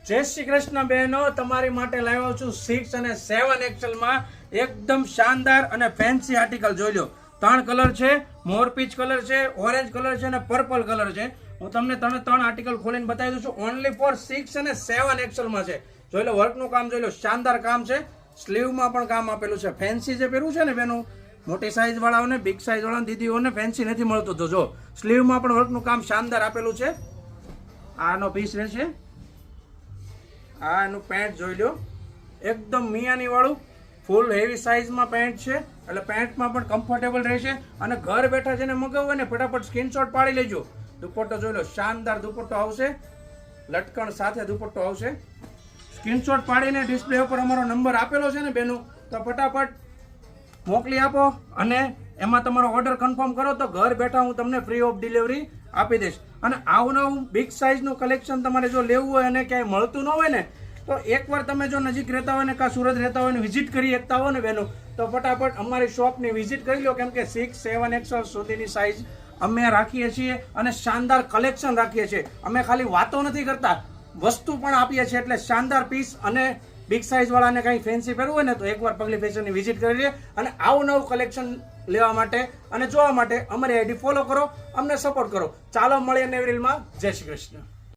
જય શ્રી કૃષ્ણ બહેનો, તમારી માટે લાવ્યો છું 6 અને 7 એક્સેલ માં એકદમ શાનદાર અને ફેન્સી આર્ટિકલ. જોઈ લો, 3 કલર છે, મોરપીચ કલર છે, ઓરેન્જ કલર છે અને પર્પલ કલર છે. હું તમને ત્રણ આર્ટિકલ ખોલીને બતાવી દઉં છું. ઓનલી ફોર 6 અને 7 એક્સેલ માં છે. જોઈ લો, વર્કનું કામ જોઈ લો, શાનદાર કામ છે. સ્લીવમાં પણ કામ આપેલું છે. ફેન્સી જે પહેરવું છે ને બેનું, મોટી સાઈઝ વાળાઓને, બિગ સાઈઝ વાળા દીદીઓને ફેન્સી નથી મળતું. તો જો સ્લીવમાં પણ વર્કનું કામ શાનદાર આપેલું છે. આનો પીસ રહેશે. આ એનું પેન્ટ જોઈ લો, એકદમ મિયાની વાળું ફૂલ હેવી સાઇઝમાં પેન્ટ છે, એટલે પેન્ટમાં પણ કમ્ફર્ટેબલ રહેશે. અને ઘર બેઠા જેને મગાવવું હોય ને ફટાફટ સ્ક્રીનશોટ પાડી લેજો. દુપટ્ટો જોઈ લો, શાનદાર દુપટ્ટો આવશે, લટકણ સાથે દુપટ્ટો આવશે. સ્ક્રીનશોટ પાડીને ડિસ્પ્લે ઉપર અમારો નંબર આપેલો છે ને બેનું, તો ફટાફટ મોકલી આપો અને એમાં તમારો ઓર્ડર કન્ફર્મ કરો તો ઘર બેઠા હું તમને ફ્રી ઓફ ડિલિવરી આપી દઈશ. અને આવું નવું બિગ સાઇઝનું કલેક્શન તમારે જો લેવું હોય અને ક્યાંય મળતું ન હોય ને, તો એકવાર તમે જો નજીક રહેતા હોય ને કાં સુરત રહેતા હોય ને વિઝિટ કરી શકતા હોય ને બેનું, તો ફટાફટ અમારી શોપની વિઝિટ કરી લો. કેમ કે 6, 7 એક્સેલ સુધીની સાઇઝ અમે રાખીએ છીએ અને શાનદાર કલેક્શન રાખીએ છીએ. અમે ખાલી વાતો નથી કરતા, વસ્તુ પણ આપીએ છીએ. એટલે શાનદાર પીસ અને બિગ સાઇઝ વાળાને કંઈ ફેન્સી પહેરવું હોય ને તો એકવાર પગલી ફેશનની વિઝિટ કરી લે. અને આવું નવું કલેક્શન લેવા માટે અને જોવા માટે અમારી આઈડી ફોલો કરો, અમને સપોર્ટ કરો. ચાલો મળીએ નવી રીલમાં. જય શ્રી કૃષ્ણ.